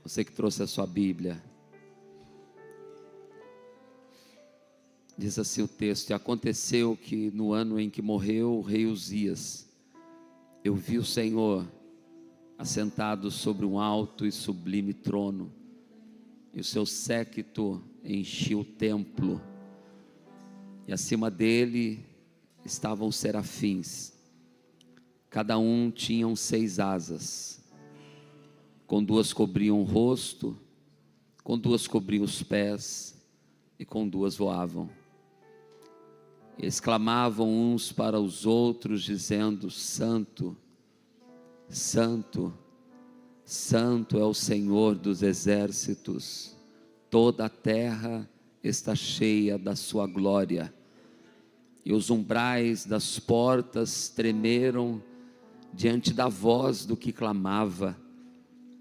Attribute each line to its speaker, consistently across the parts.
Speaker 1: Você que trouxe a sua Bíblia. Diz assim o texto: e aconteceu que no ano em que morreu o rei Uzias, eu vi o Senhor assentado sobre um alto e sublime trono, e o seu séquito enchia o templo, e acima dele estavam serafins, cada um tinha 6 asas, com 2 cobriam o rosto, com 2 cobriam os pés, e com 2 voavam. Eles clamavam uns para os outros, dizendo: Santo, Santo, Santo é o Senhor dos exércitos, toda a terra está cheia da sua glória. E os umbrais das portas tremeram diante da voz do que clamava,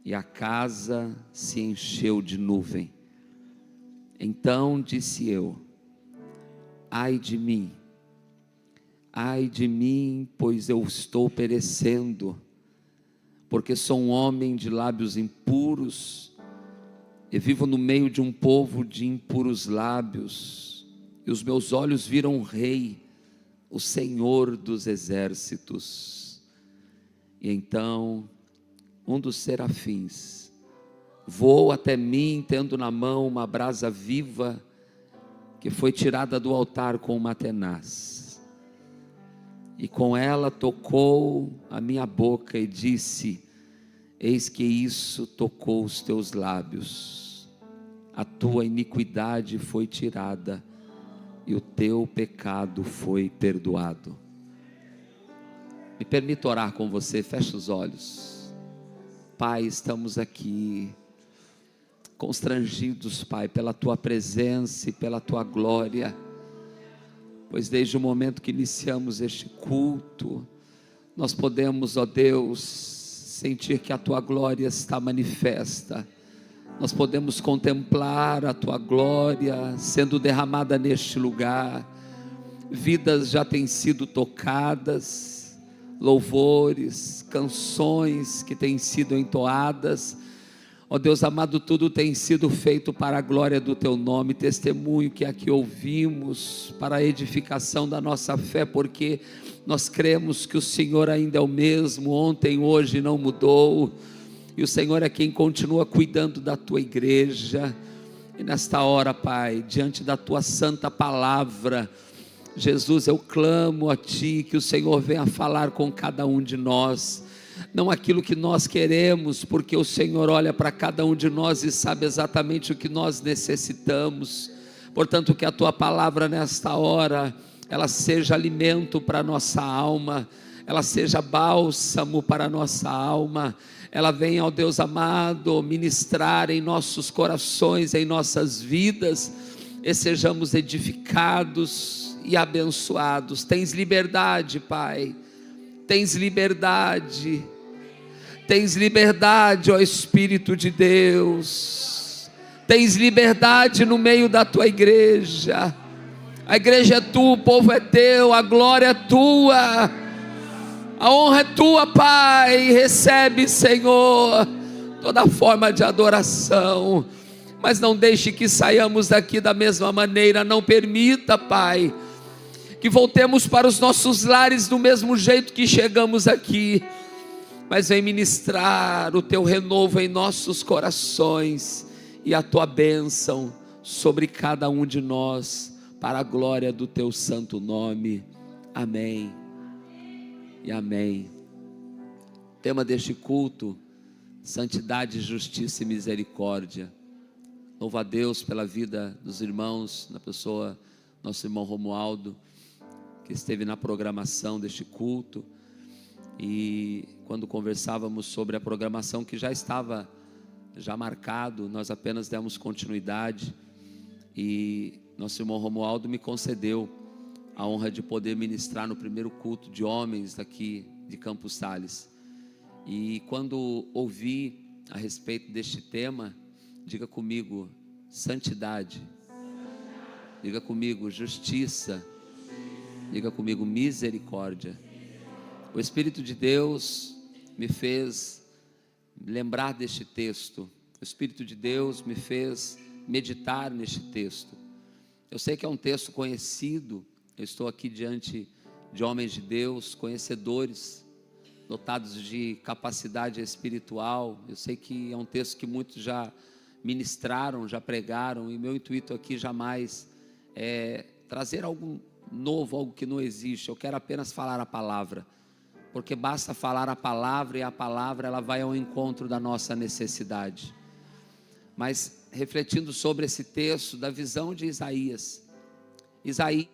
Speaker 1: e a casa se encheu de nuvem. Então disse eu: ai de mim, pois eu estou perecendo, porque sou um homem de lábios impuros, e vivo no meio de um povo de impuros lábios, e os meus olhos viram o Rei, o Senhor dos exércitos. E então um dos serafins voou até mim, tendo na mão uma brasa viva, que foi tirada do altar com uma tenaz, e com ela tocou a minha boca e disse: eis que isso tocou os teus lábios, a tua iniquidade foi tirada, e o teu pecado foi perdoado. Me permita orar com você, feche os olhos. Pai, estamos aqui constrangidos, Pai, pela Tua presença e pela Tua glória, pois desde o momento que iniciamos este culto, nós podemos, ó Deus, sentir que a Tua glória está manifesta. Nós podemos contemplar a Tua glória sendo derramada neste lugar. Vidas já têm sido tocadas, louvores, canções que têm sido entoadas. Ó Deus amado, tudo tem sido feito para a glória do Teu nome. Testemunho que aqui ouvimos para a edificação da nossa fé, porque nós cremos que o Senhor ainda é o mesmo, ontem, hoje, não mudou, e o Senhor é quem continua cuidando da Tua igreja. E nesta hora, Pai, diante da Tua santa palavra, Jesus, eu clamo a Ti, que o Senhor venha falar com cada um de nós, não aquilo que nós queremos, porque o Senhor olha para cada um de nós e sabe exatamente o que nós necessitamos. Portanto, que a Tua palavra nesta hora, ela seja alimento para a nossa alma, ela seja bálsamo para a nossa alma, ela venha, ó Deus amado, ministrar em nossos corações, em nossas vidas, e sejamos edificados e abençoados. Tens liberdade, Pai, tens liberdade, ó Espírito de Deus, tens liberdade no meio da Tua igreja. A igreja é Tua, o povo é Teu, a glória é Tua, a honra é Tua, Pai. Recebe, Senhor, toda forma de adoração, mas não deixe que saiamos daqui da mesma maneira. Não permita, Pai, que voltemos para os nossos lares do mesmo jeito que chegamos aqui, mas vem ministrar o Teu renovo em nossos corações e a Tua bênção sobre cada um de nós, para a glória do Teu santo nome. Amém e amém. O tema deste culto: santidade, justiça e misericórdia. Louvo a Deus pela vida dos irmãos, na pessoa do nosso irmão Romualdo, que esteve na programação deste culto. E quando conversávamos sobre a programação que já estava marcado, nós apenas demos continuidade, e nosso irmão Romualdo me concedeu a honra de poder ministrar no primeiro culto de homens daqui de Campos Sales. E quando ouvi a respeito deste tema, diga comigo: santidade. Diga comigo: justiça. Diga comigo: misericórdia. O Espírito de Deus me fez lembrar deste texto. Espírito de Deus me fez meditar neste texto. Eu sei que é um texto conhecido, eu estou aqui diante de homens de Deus, conhecedores, dotados de capacidade espiritual. Eu sei que é um texto que muitos já ministraram, já pregaram, e meu intuito aqui jamais é trazer algo novo, algo que não existe. Eu quero apenas falar a palavra, porque basta falar a palavra, e a palavra ela vai ao encontro da nossa necessidade. Mas refletindo sobre esse texto da visão de Isaías, Israel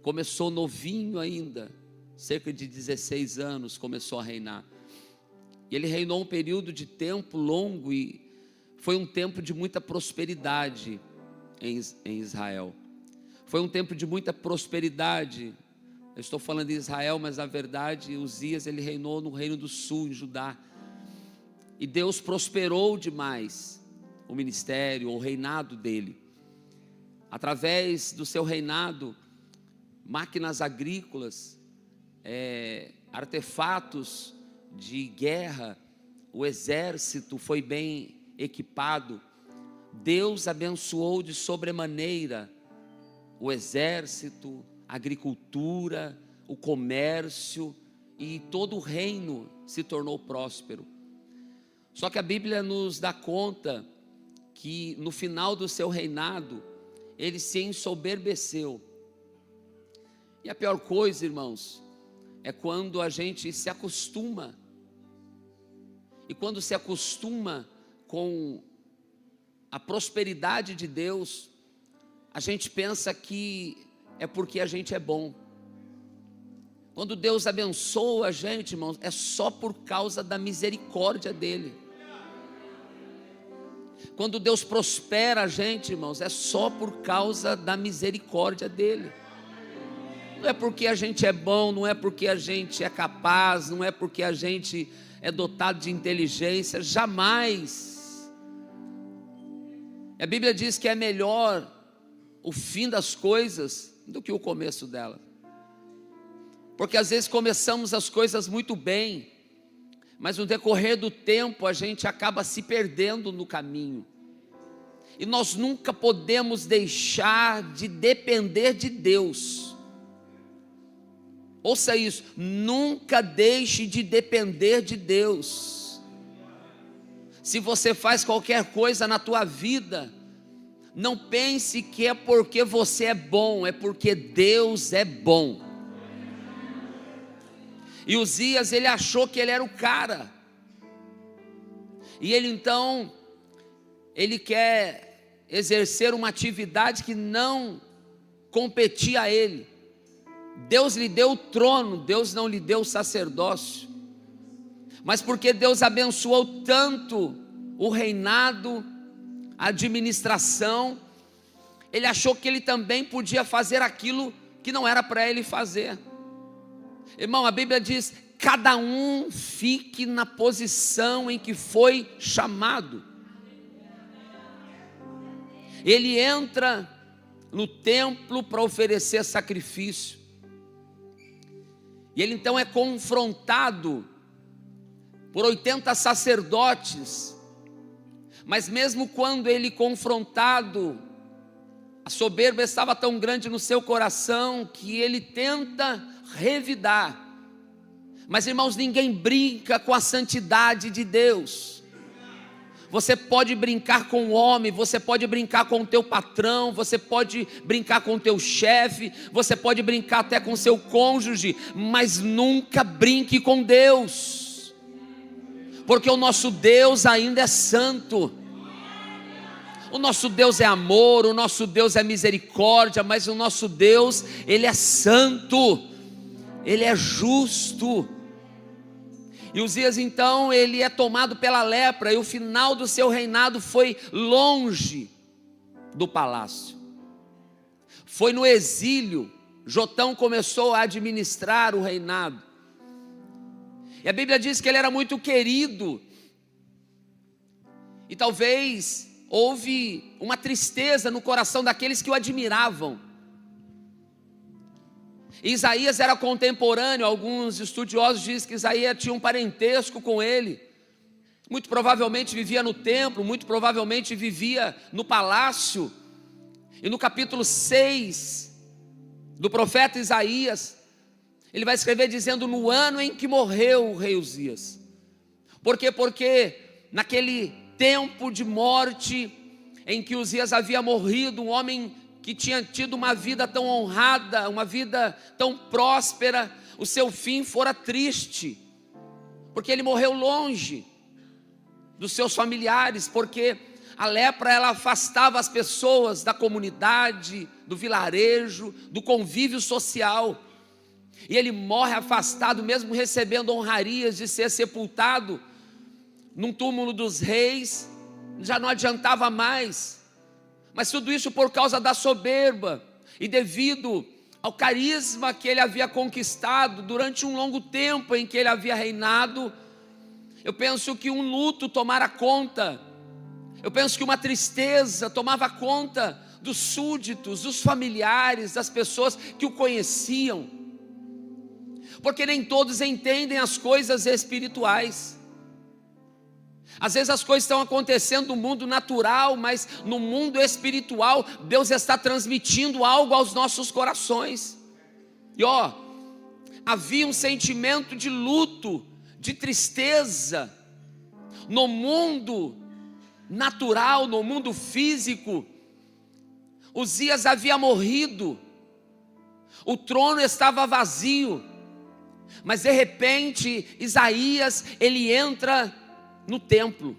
Speaker 1: começou novinho ainda, cerca de 16 anos começou a reinar. E ele reinou um período de tempo longo, e foi um tempo de muita prosperidade em Israel. Foi um tempo de muita prosperidade. Eu estou falando de Israel, mas na verdade Uzias ele reinou no reino do sul, em Judá. E Deus prosperou demais o ministério, o reinado dele. Através do seu reinado, máquinas agrícolas, artefatos de guerra, o exército foi bem equipado. Deus abençoou de sobremaneira o exército, a agricultura, o comércio, e todo o reino se tornou próspero. Só que a Bíblia nos dá conta que no final do seu reinado, ele se ensoberbeceu. E a pior coisa, irmãos, é quando a gente se acostuma. E quando se acostuma com a prosperidade de Deus, a gente pensa que é porque a gente é bom. Quando Deus abençoa a gente, irmãos, é só por causa da misericórdia dele. Quando Deus prospera a gente, irmãos, é só por causa da misericórdia dele. Não é porque a gente é bom, não é porque a gente é capaz, não é porque a gente é dotado de inteligência, jamais. A Bíblia diz que é melhor o fim das coisas do que o começo dela. Porque às vezes começamos as coisas muito bem, mas no decorrer do tempo a gente acaba se perdendo no caminho. E nós nunca podemos deixar de depender de Deus. Ouça isso, nunca deixe de depender de Deus. Se você faz qualquer coisa na tua vida, não pense que é porque você é bom, é porque Deus é bom. E Uzias, ele achou que ele era o cara. E ele então, ele quer exercer uma atividade que não competia a ele. Deus lhe deu o trono, Deus não lhe deu o sacerdócio. Mas porque Deus abençoou tanto o reinado, a administração, ele achou que ele também podia fazer aquilo que não era para ele fazer. Irmão, a Bíblia diz: cada um fique na posição em que foi chamado. Ele entra no templo para oferecer sacrifício, e ele então é confrontado por 80 sacerdotes. Mas mesmo quando ele confrontado, a soberba estava tão grande no seu coração que ele tenta revidar. Mas irmãos, ninguém brinca com a santidade de Deus. Você pode brincar com o homem, você pode brincar com o teu patrão, você pode brincar com o teu chefe, você pode brincar até com o seu cônjuge, mas nunca brinque com Deus, porque o nosso Deus ainda é santo. O nosso Deus é amor, o nosso Deus é misericórdia, mas o nosso Deus, Ele é santo, Ele é justo. E Uzias então, ele é tomado pela lepra, e o final do seu reinado foi longe do palácio, foi no exílio, Jotão começou a administrar o reinado. E a Bíblia diz que ele era muito querido. E talvez houve uma tristeza no coração daqueles que o admiravam. Isaías era contemporâneo, alguns estudiosos dizem que Isaías tinha um parentesco com ele. Muito provavelmente vivia no templo, muito provavelmente vivia no palácio. E no capítulo 6 do profeta Isaías, ele vai escrever dizendo: no ano em que morreu o rei Uzias. Por quê? Porque naquele tempo de morte em que Uzias havia morrido, um homem que tinha tido uma vida tão honrada, uma vida tão próspera, o seu fim fora triste, porque ele morreu longe dos seus familiares, porque a lepra ela afastava as pessoas da comunidade, do vilarejo, do convívio social, e ele morre afastado, mesmo recebendo honrarias de ser sepultado num túmulo dos reis. Já não adiantava mais, mas tudo isso por causa da soberba e devido ao carisma que ele havia conquistado durante um longo tempo em que ele havia reinado. Eu penso que um luto tomara conta, eu penso que uma tristeza tomava conta dos súditos, dos familiares, das pessoas que o conheciam, porque nem todos entendem as coisas espirituais. Às vezes as coisas estão acontecendo no mundo natural, mas no mundo espiritual Deus está transmitindo algo aos nossos corações. E havia um sentimento de luto, de tristeza no mundo natural, no mundo físico. Uzias havia morrido, o trono estava vazio, mas de repente Isaías ele entra no templo,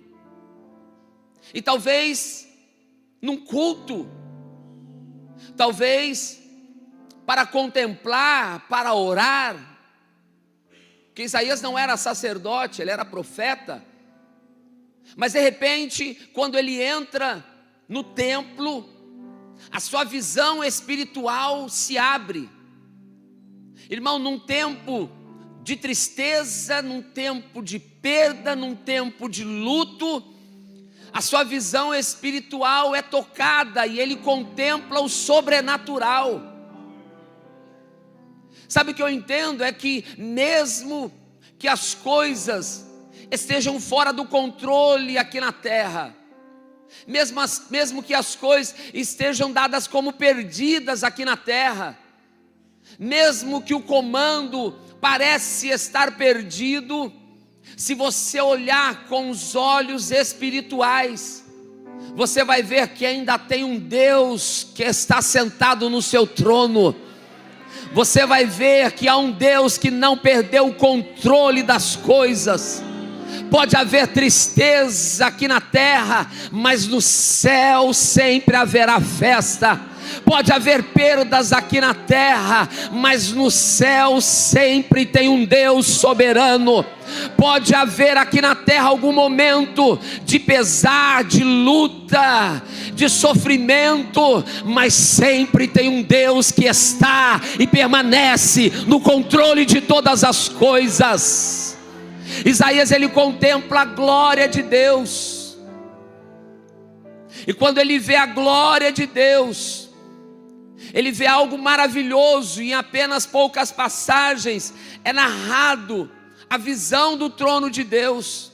Speaker 1: e talvez num culto, talvez para contemplar, para orar, porque Isaías não era sacerdote, ele era profeta, mas de repente, quando ele entra no templo, a sua visão espiritual se abre. Irmão, num tempo de tristeza, num tempo de perda, num tempo de luto, a sua visão espiritual é tocada e ele contempla o sobrenatural. Sabe o que eu entendo? É que mesmo que as coisas estejam fora do controle aqui na terra, mesmo que as coisas estejam dadas como perdidas aqui na terra, mesmo que o comando parece estar perdido, se você olhar com os olhos espirituais, você vai ver que ainda tem um Deus que está sentado no seu trono. Você vai ver que há um Deus que não perdeu o controle das coisas. Pode haver tristeza aqui na terra, mas no céu sempre haverá festa. Pode haver perdas aqui na terra, mas no céu sempre tem um Deus soberano. Pode haver aqui na terra algum momento de pesar, de luta, de sofrimento, mas sempre tem um Deus que está e permanece no controle de todas as coisas. Isaías ele contempla a glória de Deus, e quando ele vê a glória de Deus, ele vê algo maravilhoso. Em apenas poucas passagens é narrado a visão do trono de Deus,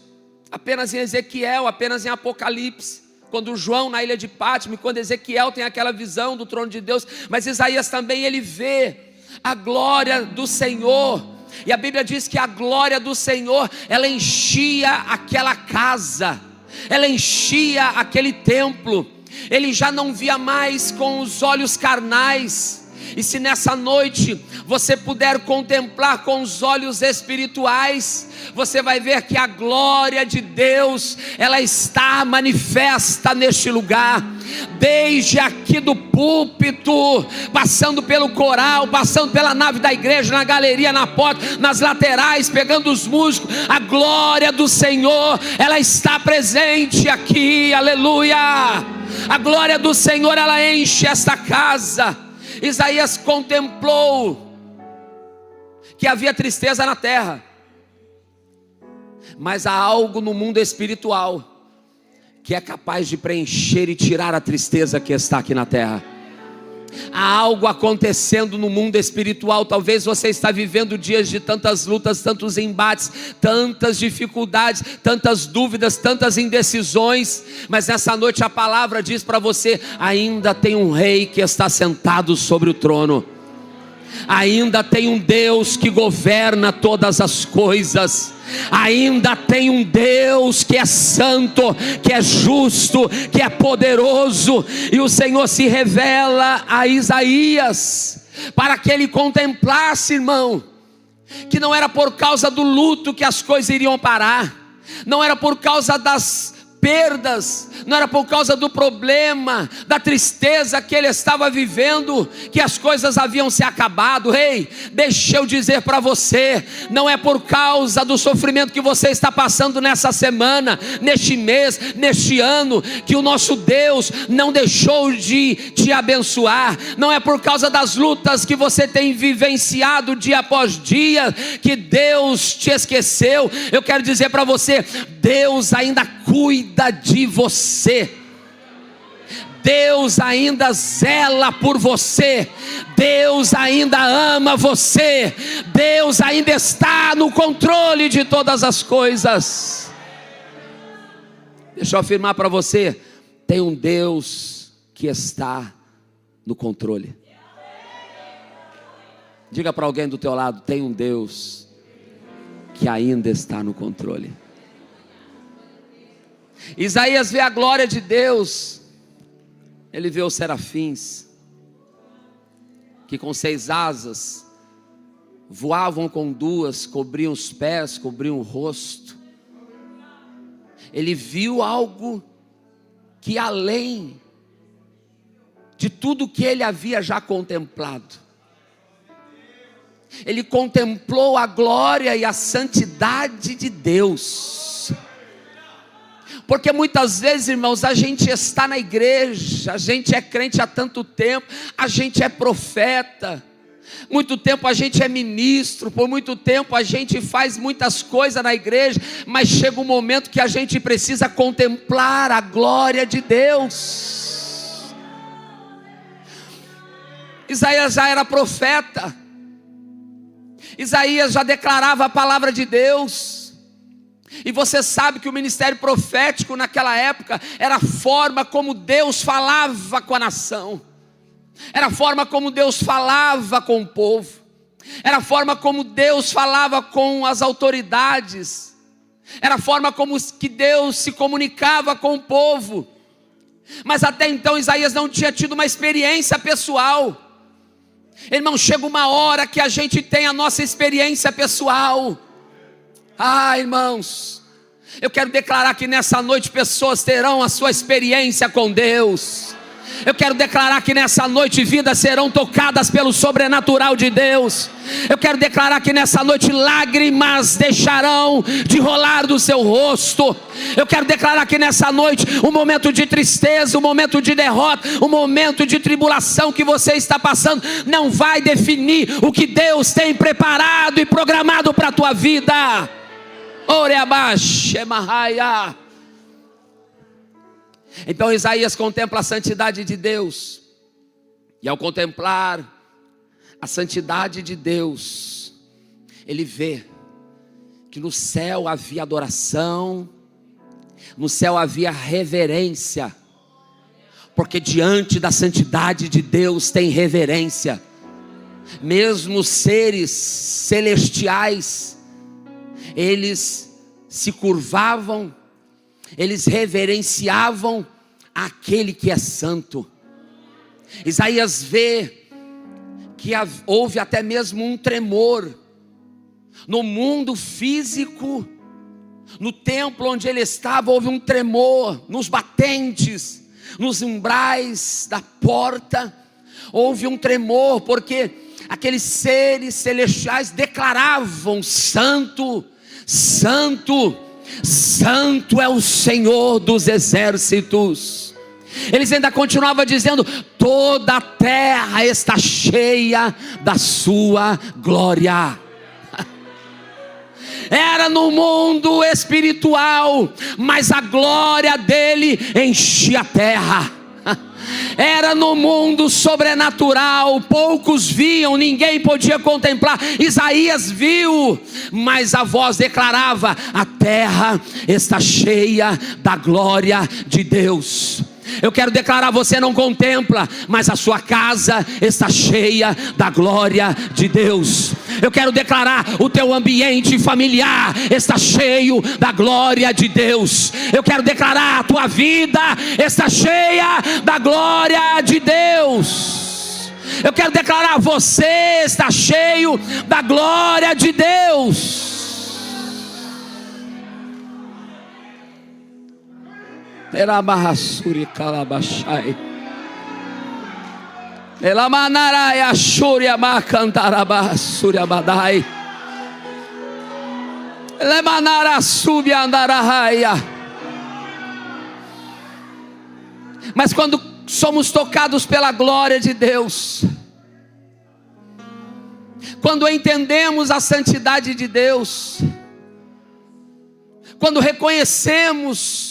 Speaker 1: apenas em Ezequiel, apenas em Apocalipse, quando João na ilha de Pátimo, quando Ezequiel tem aquela visão do trono de Deus, mas Isaías também ele vê a glória do Senhor. E a Bíblia diz que a glória do Senhor, ela enchia aquela casa, ela enchia aquele templo. Ele já não via mais com os olhos carnais. E se nessa noite você puder contemplar com os olhos espirituais, você vai ver que a glória de Deus, ela está manifesta neste lugar. Desde aqui do púlpito, passando pelo coral, passando pela nave da igreja, na galeria, na porta, nas laterais, pegando os músicos, a glória do Senhor, ela está presente aqui, aleluia. A glória do Senhor, ela enche esta casa. Isaías contemplou que havia tristeza na terra, mas há algo no mundo espiritual que é capaz de preencher e tirar a tristeza que está aqui na terra. Há algo acontecendo no mundo espiritual. Talvez você está vivendo dias de tantas lutas, tantos embates, tantas dificuldades, tantas dúvidas, tantas indecisões, mas nessa noite a palavra diz para você: ainda tem um rei que está sentado sobre o trono. Ainda tem um Deus que governa todas as coisas. Ainda tem um Deus que é santo, que é justo, que é poderoso. E o Senhor se revela a Isaías para que ele contemplasse, irmão, que não era por causa do luto que as coisas iriam parar, não era por causa das perdas, não era por causa do problema, da tristeza que ele estava vivendo, que as coisas haviam se acabado. Ei, deixa eu dizer para você, não é por causa do sofrimento que você está passando nessa semana, neste mês, neste ano, que o nosso Deus não deixou de te abençoar. Não é por causa das lutas que você tem vivenciado dia após dia, que Deus te esqueceu. Eu quero dizer para você, Deus ainda cuida de você. Deus ainda zela por você. Deus ainda ama você. Deus ainda está no controle de todas as coisas. Deixa eu afirmar para você, tem um Deus que está no controle. Diga para alguém do teu lado, tem um Deus que ainda está no controle. Isaías vê a glória de Deus. Ele vê os serafins, que com 6 asas voavam com 2, cobriam os pés, cobriam o rosto. Ele viu algo que além de tudo que ele havia já contemplado. Ele contemplou a glória e a santidade de Deus. Porque muitas vezes, irmãos, a gente está na igreja, a gente é crente há tanto tempo, a gente é profeta, muito tempo a gente é ministro, por muito tempo a gente faz muitas coisas na igreja, mas chega um momento que a gente precisa contemplar a glória de Deus. Isaías já era profeta, Isaías já declarava a palavra de Deus. E você sabe que o ministério profético naquela época era a forma como Deus falava com a nação, era a forma como Deus falava com o povo, era a forma como Deus falava com as autoridades, era a forma como que Deus se comunicava com o povo. Mas até então Isaías não tinha tido uma experiência pessoal. Irmão, chega uma hora que a gente tem a nossa experiência pessoal. Irmãos, eu quero declarar que nessa noite pessoas terão a sua experiência com Deus. Eu quero declarar que nessa noite vidas serão tocadas pelo sobrenatural de Deus. Eu quero declarar que nessa noite lágrimas deixarão de rolar do seu rosto. Eu quero declarar que nessa noite um momento de tristeza, um momento de derrota, um momento de tribulação que você está passando não vai definir o que Deus tem preparado e programado para a tua vida. Então Isaías contempla a santidade de Deus, e ao contemplar a santidade de Deus, ele vê que no céu havia adoração, no céu havia reverência, porque diante da santidade de Deus tem reverência. Mesmo os seres celestiais, eles se curvavam, eles reverenciavam aquele que é santo. Isaías vê que houve até mesmo um tremor no mundo físico. No templo onde ele estava houve um tremor, nos batentes, nos umbrais da porta houve um tremor, porque aqueles seres celestiais declaravam: santo, santo, santo é o Senhor dos exércitos. Eles ainda continuavam dizendo: toda a terra está cheia da sua glória. Era no mundo espiritual, mas a glória dele enchia a terra. Era no mundo sobrenatural, poucos viam, ninguém podia contemplar. Isaías viu, mas a voz declarava: a terra está cheia da glória de Deus. Eu quero declarar: você não contempla, mas a sua casa está cheia da glória de Deus. Eu quero declarar: o teu ambiente familiar está cheio da glória de Deus. Eu quero declarar: a tua vida está cheia da glória de Deus. Eu quero declarar: você está cheio da glória de Deus. Erabahassuri kalabashai. Elamanaraya shuria makantarabahasuri abadai. Elemanara subia andarahaya. Mas quando somos tocados pela glória de Deus, quando entendemos a santidade de Deus, quando reconhecemos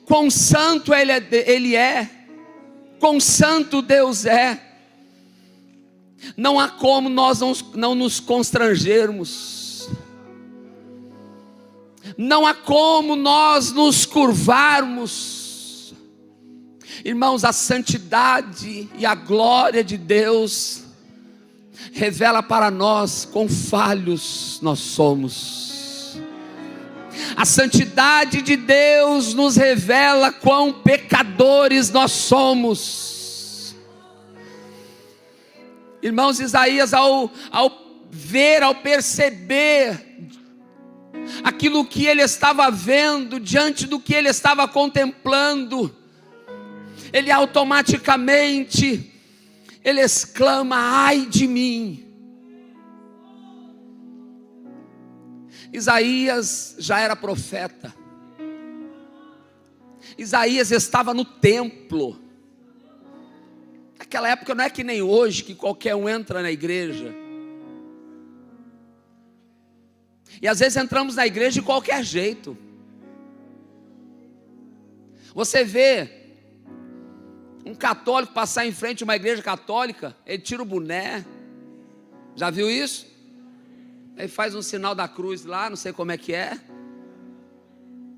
Speaker 1: quão santo Ele é, quão santo Deus é, não há como nós não nos constrangermos, não há como nós nos curvarmos. Irmãos, a santidade e a glória de Deus revela para nós quão falhos nós somos. A santidade de Deus nos revela quão pecadores nós somos. Irmãos, Isaías ao perceber aquilo que ele estava vendo, diante do que ele estava contemplando, ele automaticamente, ele exclama: ai de mim. Isaías já era profeta. Isaías estava no templo. Naquela época não é que nem hoje, que qualquer um entra na igreja. E às vezes entramos na igreja de qualquer jeito. Você vê um católico passar em frente a uma igreja católica, ele tira o boné. Já viu isso? Ele faz um sinal da cruz lá, não sei como é que é.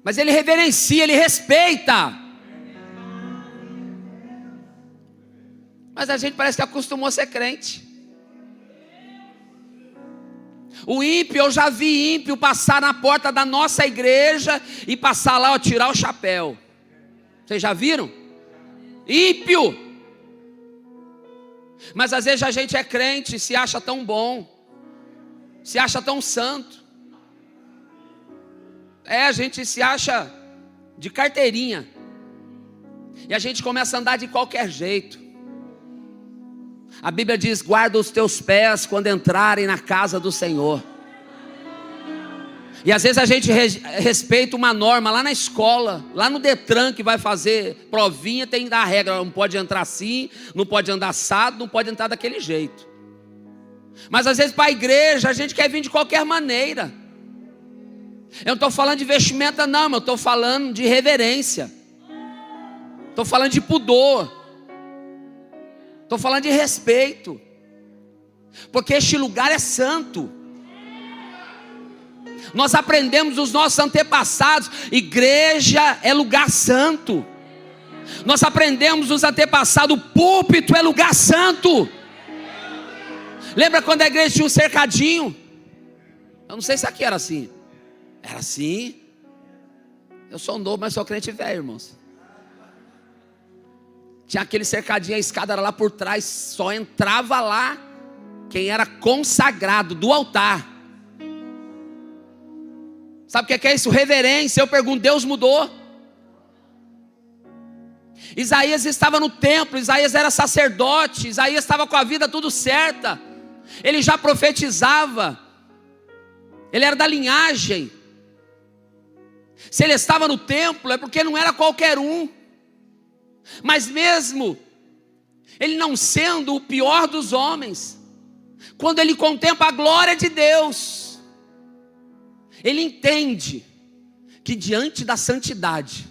Speaker 1: Mas ele reverencia, ele respeita. Mas a gente parece que acostumou a ser crente. O ímpio, eu já vi ímpio passar na porta da nossa igreja e passar lá, ó, tirar o chapéu. Vocês já viram? Ímpio. Mas às vezes a gente é crente e se acha tão bom, se acha tão santo. A gente se acha de carteirinha. E a gente começa a andar de qualquer jeito. A Bíblia diz: guarda os teus pés quando entrarem na casa do Senhor. E às vezes a gente respeita uma norma lá na escola, lá no Detran, que vai fazer provinha, tem que dar a regra: não pode entrar assim, não pode andar assado, não pode entrar daquele jeito. Mas às vezes para a igreja a gente quer vir de qualquer maneira. Eu não estou falando de vestimenta não, eu estou falando de reverência. Estou falando de pudor. Estou falando de respeito. Porque este lugar é santo. Nós aprendemos dos nossos antepassados: igreja é lugar santo. Nós aprendemos dos antepassados: púlpito é lugar santo. Lembra quando a igreja tinha um cercadinho? Eu não sei se aqui era assim. Era assim. Eu sou novo, mas sou crente velho, irmãos. Tinha aquele cercadinho, a escada era lá por trás. Só entrava lá quem era consagrado do altar. Sabe o que é isso? Reverência. Eu pergunto: Deus mudou? Isaías estava no templo, Isaías era sacerdote, Isaías estava com a vida tudo certa. Ele já profetizava. Ele era da linhagem. Se ele estava no templo é porque não era qualquer um. Mas mesmo ele não sendo o pior dos homens, quando ele contempla a glória de Deus, ele entende que diante da santidade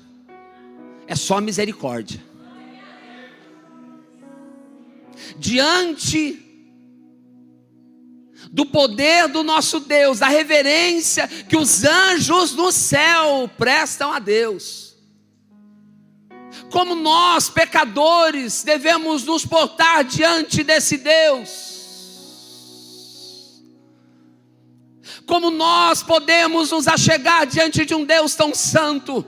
Speaker 1: é só misericórdia. Diante do poder do nosso Deus, da reverência que os anjos no céu prestam a Deus, como nós, pecadores, devemos nos portar diante desse Deus, como nós podemos nos achegar diante de um Deus tão santo.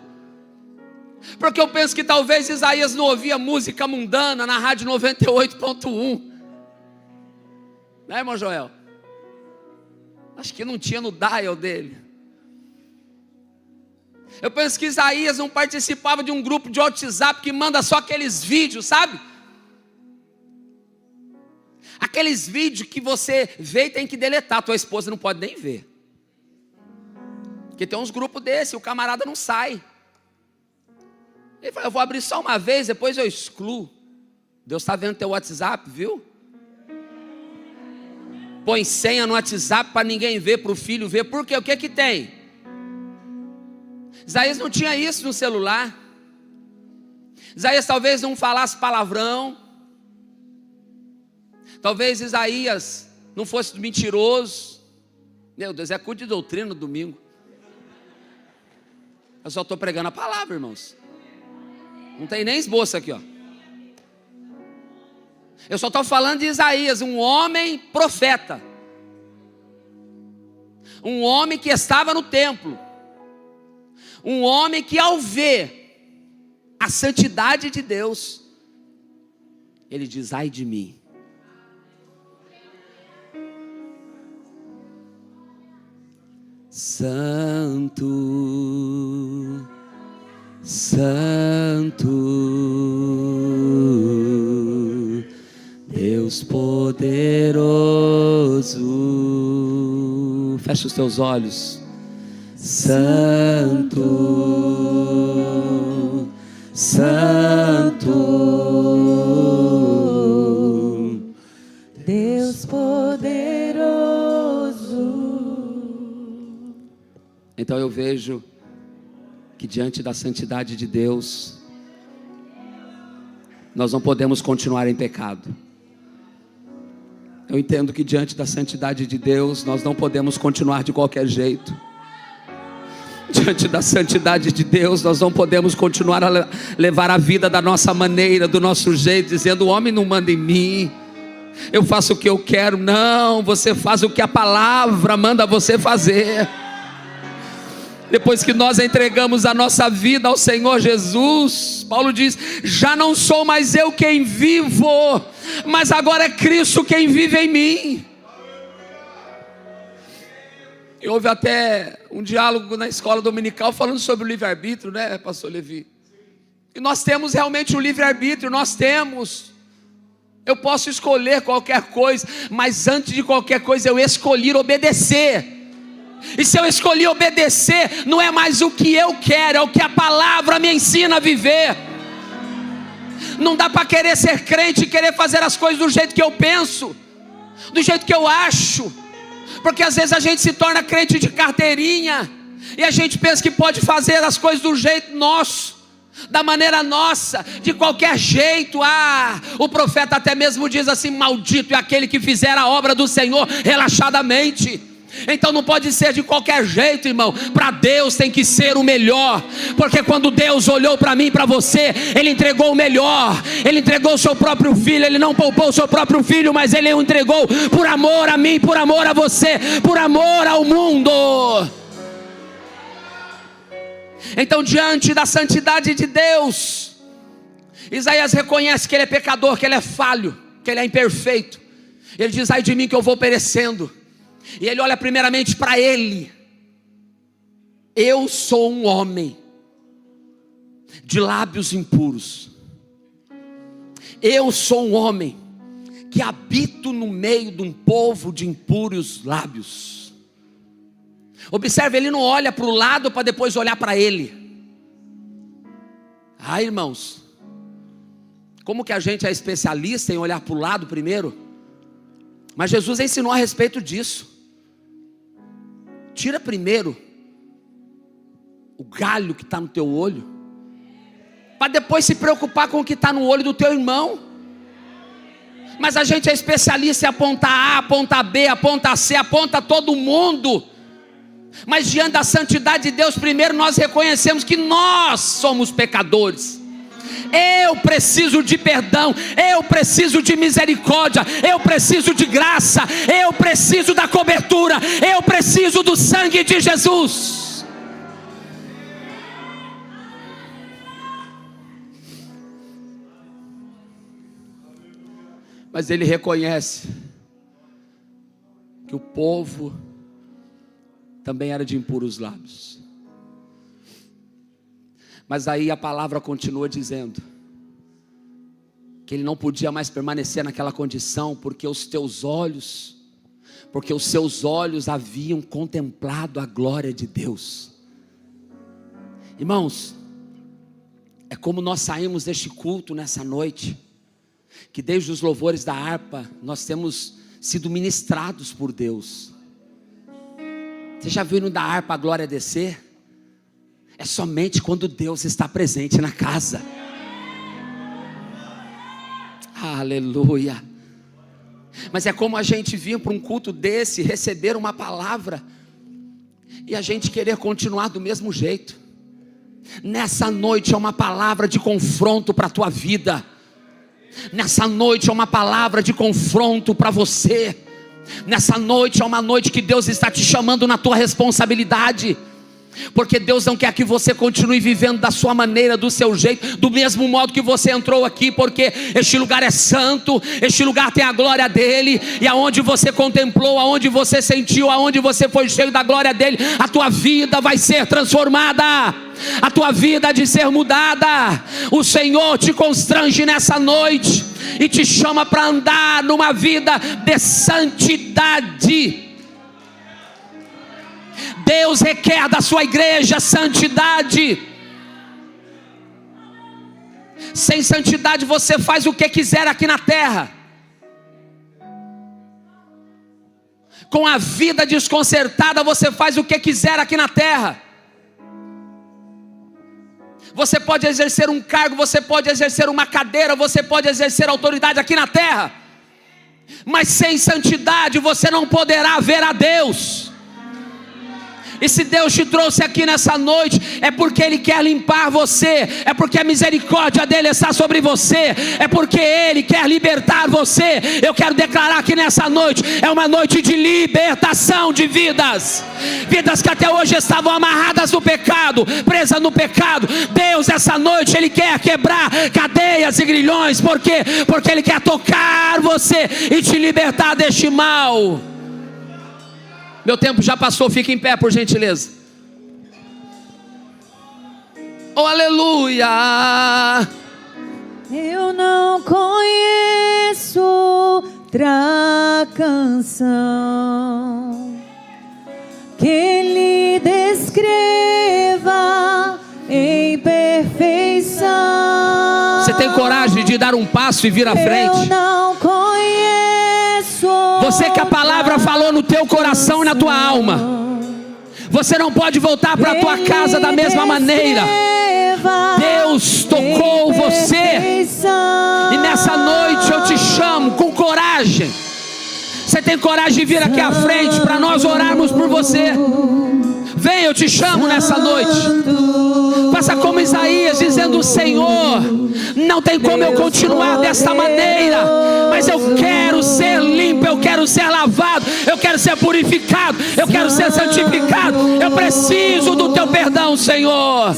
Speaker 1: Porque eu penso que talvez Isaías não ouvia música mundana na rádio 98.1, né, irmão Joel? Acho que não tinha no dial dele. Eu penso que Isaías não participava de um grupo de WhatsApp que manda só aqueles vídeos, sabe? Aqueles vídeos que você vê e tem que deletar, tua esposa não pode nem ver. Porque tem uns grupos desse, o camarada não sai. Ele fala, eu vou abrir só uma vez, depois eu excluo. Deus está vendo teu WhatsApp, viu? Põe senha no WhatsApp para ninguém ver, para o filho ver. Por quê? O que que tem? Isaías não tinha isso no celular. Isaías talvez não falasse palavrão. Talvez Isaías não fosse mentiroso. Meu Deus, é culto de doutrina no domingo. Eu só estou pregando a palavra, irmãos. Não tem nem esboço aqui, ó. Eu só estou falando de Isaías, um homem profeta. Um homem que estava no templo. Um homem que ao ver a santidade de Deus, ele diz, ai de mim. Santo, Santo, Deus poderoso. Fecha os teus olhos. Santo, Santo,
Speaker 2: Deus poderoso.
Speaker 1: Então eu vejo que diante da santidade de Deus, nós não podemos continuar em pecado. Eu entendo que diante da santidade de Deus, nós não podemos continuar de qualquer jeito. Diante da santidade de Deus, nós não podemos continuar a levar a vida da nossa maneira, do nosso jeito, dizendo, o homem não manda em mim, eu faço o que eu quero. Não, você faz o que a palavra manda você fazer. Depois que nós entregamos a nossa vida ao Senhor Jesus, Paulo diz, já não sou mais eu quem vivo, mas agora é Cristo quem vive em mim. E houve até um diálogo na escola dominical falando sobre o livre-arbítrio, né, pastor Levi? E nós temos realmente o livre-arbítrio, nós temos. Eu posso escolher qualquer coisa, mas antes de qualquer coisa eu escolhi obedecer. E se eu escolhi obedecer, não é mais o que eu quero, é o que a palavra me ensina a viver. Não dá para querer ser crente e querer fazer as coisas do jeito que eu penso, do jeito que eu acho. Porque às vezes a gente se torna crente de carteirinha, e a gente pensa que pode fazer as coisas do jeito nosso, da maneira nossa, de qualquer jeito. O profeta até mesmo diz assim, maldito é aquele que fizer a obra do Senhor relaxadamente. Então não pode ser de qualquer jeito, irmão. Para Deus tem que ser o melhor, porque quando Deus olhou para mim e para você, Ele entregou o melhor. Ele entregou o seu próprio filho. Ele não poupou o seu próprio filho, mas Ele o entregou por amor a mim, por amor a você, por amor ao mundo. Então, diante da santidade de Deus, Isaías reconhece que ele é pecador, que ele é falho, que ele é imperfeito. Ele diz, ai de mim que eu vou perecendo. E ele olha primeiramente para ele. Eu sou um homem de lábios impuros. Eu sou um homem que habito no meio de um povo de impuros lábios. Observe, ele não olha para o lado para depois olhar para ele. Irmãos, Como que a gente é especialista em olhar para o lado primeiro? Mas Jesus ensinou a respeito disso. Tira primeiro o galho que está no teu olho, para depois se preocupar com o que está no olho do teu irmão. Mas a gente é especialista em apontar A, apontar B, apontar C, aponta todo mundo. Mas diante da santidade de Deus, primeiro nós reconhecemos que nós somos pecadores. Eu preciso de perdão, eu preciso de misericórdia, eu preciso de graça, eu preciso da cobertura, eu preciso do sangue de Jesus. Mas ele reconhece que o povo também era de impuros lábios. Mas aí a palavra continua dizendo que ele não podia mais permanecer naquela condição, porque os seus olhos haviam contemplado a glória de Deus. Irmãos, é como nós saímos deste culto nessa noite, que desde os louvores da harpa nós temos sido ministrados por Deus. Você já viu no da harpa a glória descer? É somente quando Deus está presente na casa. Aleluia. Mas é como a gente vir para um culto desse, receber uma palavra e a gente querer continuar do mesmo jeito. Nessa noite é uma palavra de confronto para a tua vida. Nessa noite é uma palavra de confronto para você. Nessa noite é uma noite que Deus está te chamando na tua responsabilidade. Porque Deus não quer que você continue vivendo da sua maneira, do seu jeito, do mesmo modo que você entrou aqui. Porque este lugar é santo, este lugar tem a glória dele. E aonde você contemplou, aonde você sentiu, aonde você foi cheio da glória dele, a tua vida vai ser transformada, a tua vida há de ser mudada. O Senhor te constrange nessa noite e te chama para andar numa vida de santidade. Deus requer da sua igreja santidade. Sem santidade você faz o que quiser aqui na terra. Com a vida desconcertada você faz o que quiser aqui na terra. Você pode exercer um cargo, você pode exercer uma cadeira, você pode exercer autoridade aqui na terra. Mas sem santidade você não poderá ver a Deus. E se Deus te trouxe aqui nessa noite, é porque Ele quer limpar você, é porque a misericórdia dEle está sobre você, é porque Ele quer libertar você. Eu quero declarar que nessa noite é uma noite de libertação de vidas. Vidas que até hoje estavam amarradas no pecado, presas no pecado. Deus essa noite Ele quer quebrar cadeias e grilhões. Por quê? Porque Ele quer tocar você e te libertar deste mal. Meu tempo já passou, fica em pé por gentileza. Oh, aleluia.
Speaker 2: Eu não conheço outra canção que lhe descreva em perfeição.
Speaker 1: Você tem coragem de dar um passo e vir à frente?
Speaker 2: Eu não conheço.
Speaker 1: Você que a palavra falou no teu coração e na tua alma. Você não pode voltar para a tua casa da mesma maneira. Deus tocou você. E nessa noite eu te chamo com coragem. Você tem coragem de vir aqui à frente para nós orarmos por você? Vem, eu te chamo nessa noite. Faça como Isaías, dizendo: Senhor, não tem como eu continuar desta maneira, mas eu quero ser limpo, eu quero ser lavado, eu quero ser purificado, eu quero ser santificado. Eu preciso do teu perdão, Senhor.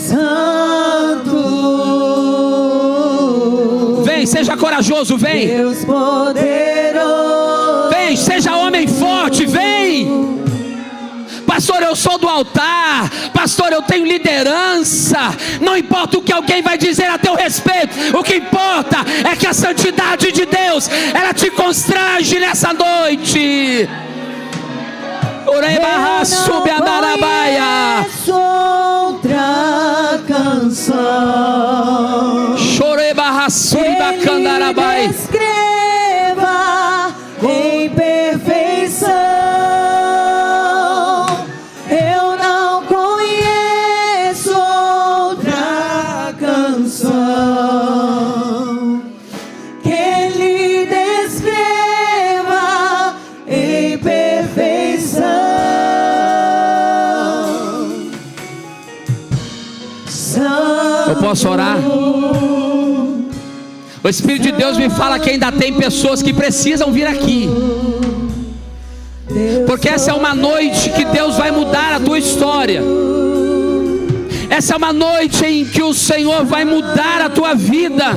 Speaker 1: Vem, seja corajoso, vem.
Speaker 2: Deus poderoso.
Speaker 1: Vem, seja homem forte, vem. Pastor, eu sou do altar. Pastor, eu tenho liderança. Não importa o que alguém vai dizer a teu respeito. O que importa é que a santidade de Deus, ela te constrange nessa noite. Orebarra sube a darabaia.
Speaker 2: Outra canção.
Speaker 1: Chorebarra sube a Candarabai.
Speaker 2: Descreva em perfeição. Eu não conheço outra canção que lhe descreva em perfeição.
Speaker 1: Eu posso orar? O Espírito de Deus me fala que ainda tem pessoas que precisam vir aqui, porque essa é uma noite que Deus vai mudar a tua história. Essa é uma noite em que o Senhor vai mudar a tua vida,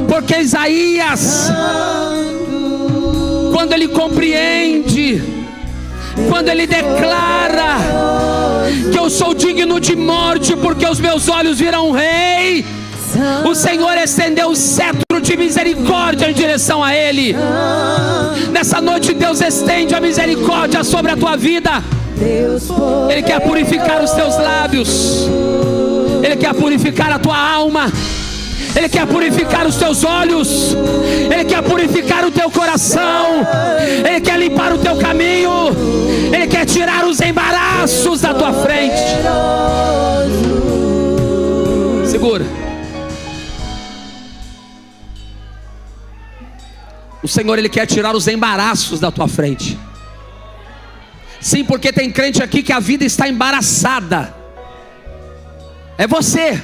Speaker 1: porque Isaías, quando ele compreende, quando ele declara que eu sou digno de morte porque os meus olhos viram o Rei, o Senhor estendeu o cetro de misericórdia em direção a ele. Nessa noite Deus estende a misericórdia sobre a tua vida. Ele quer purificar os teus lábios, Ele quer purificar a tua alma, Ele quer purificar os teus olhos, Ele quer purificar o teu coração, Ele quer limpar o teu caminho, Ele quer tirar os embaraços da tua frente. Segura. O Senhor, Ele quer tirar os embaraços da tua frente. Sim, porque tem crente aqui que a vida está embaraçada. É você.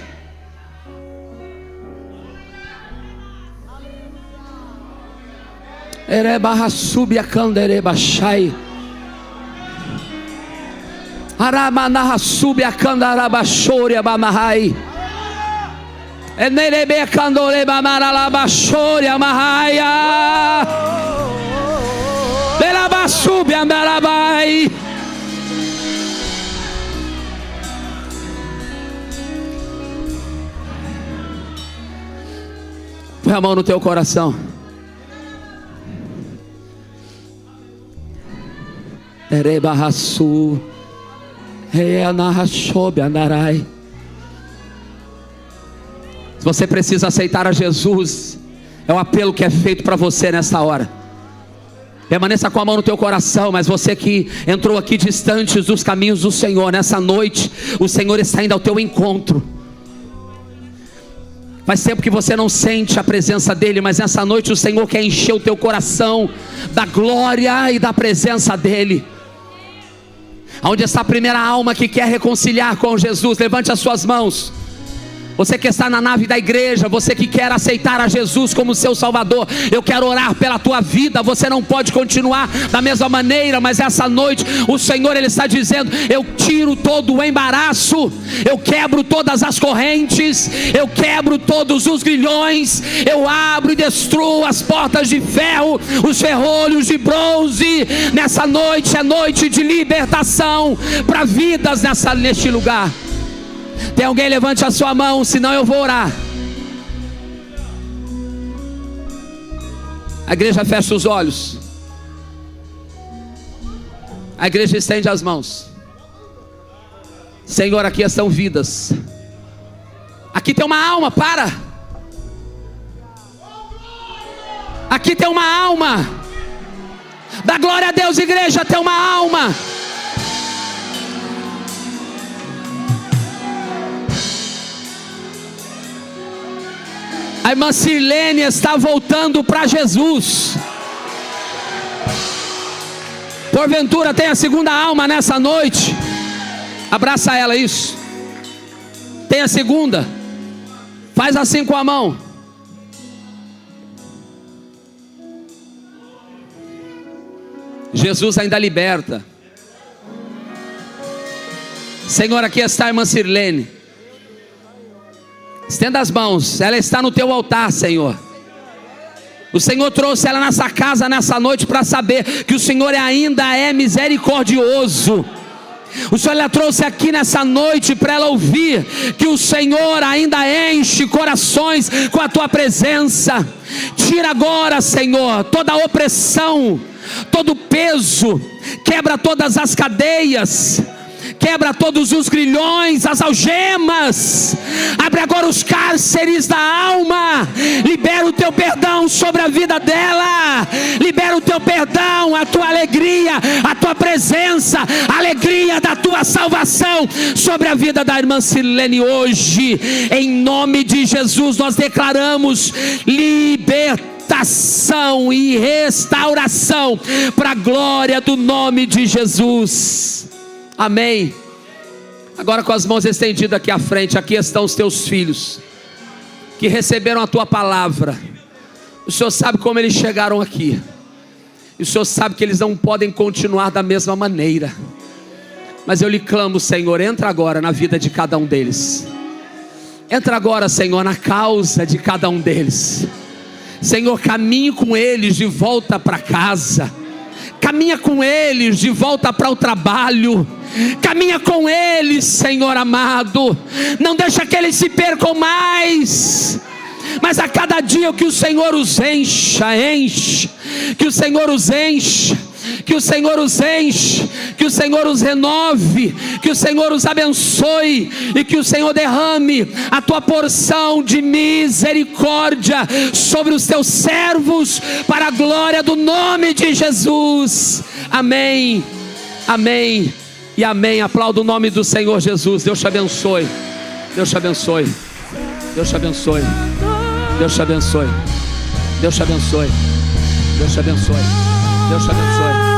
Speaker 1: Erebarra subia candereba shai. Aramanarra subia candarabashore abamahai. Enerebe candoreba maralabashore amahaya. Belabasubia amarabai. Põe a mão no teu coração. Erebarrasu. Reanarrachobe andarai. Se você precisa aceitar a Jesus, é um apelo que é feito para você nesta hora. Permaneça com a mão no teu coração. Mas você que entrou aqui distante dos caminhos do Senhor, nessa noite o Senhor está indo ao teu encontro. Faz tempo que você não sente a presença dEle, mas nessa noite o Senhor quer encher o teu coração da glória e da presença dEle. Onde está a primeira alma que quer reconciliar com Jesus? Levante as suas mãos. Você que está na nave da igreja, você que quer aceitar a Jesus como seu Salvador, eu quero orar pela tua vida. Você não pode continuar da mesma maneira, mas essa noite o Senhor, Ele está dizendo: eu tiro todo o embaraço, eu quebro todas as correntes, eu quebro todos os grilhões, eu abro e destruo as portas de ferro, os ferrolhos de bronze. Nessa noite é noite de libertação para vidas neste lugar. Tem alguém? Levante a sua mão, senão eu vou orar. A igreja fecha os olhos. A igreja estende as mãos. Senhor, aqui estão vidas. Aqui tem uma alma, para. Aqui tem uma alma. Dá glória a Deus, igreja, tem uma alma. A irmã Sirlene está voltando para Jesus. Porventura tem a segunda alma nessa noite. Abraça ela, isso. Tem a segunda. Faz assim com a mão. Jesus ainda liberta. Senhor, aqui está a irmã Sirlene. Estenda as mãos, ela está no teu altar, Senhor. O Senhor trouxe ela nessa casa nessa noite para saber que o Senhor ainda é misericordioso. O Senhor a trouxe aqui nessa noite para ela ouvir que o Senhor ainda enche corações com a tua presença. Tira agora, Senhor, toda a opressão, todo o peso, quebra todas as cadeias, quebra todos os grilhões, as algemas, abre agora os cárceres da alma, libera o teu perdão sobre a vida dela, libera o teu perdão, a tua alegria, a tua presença, a alegria da tua salvação sobre a vida da irmã Silene hoje, em nome de Jesus. Nós declaramos libertação e restauração para a glória do nome de Jesus. Amém. Agora com as mãos estendidas aqui à frente, aqui estão os teus filhos que receberam a tua palavra. O Senhor sabe como eles chegaram aqui, e o Senhor sabe que eles não podem continuar da mesma maneira, mas eu lhe clamo, Senhor, entra agora na vida de cada um deles. Entra agora, Senhor, na causa de cada um deles. Senhor, caminhe com eles de volta para casa, caminha com eles de volta para o trabalho, caminha com eles, Senhor amado, não deixa que eles se percam mais, mas a cada dia que o Senhor os encha, que o Senhor os encha, que o Senhor os enche, que o Senhor os renove, que o Senhor os abençoe, e que o Senhor derrame a tua porção de misericórdia sobre os teus servos, para a glória do nome de Jesus. Amém, amém e amém. Aplauda o nome do Senhor Jesus. Deus te abençoe, Deus te abençoe, Deus te abençoe, Deus te abençoe, Deus te abençoe, Deus te abençoe, Deus te abençoe.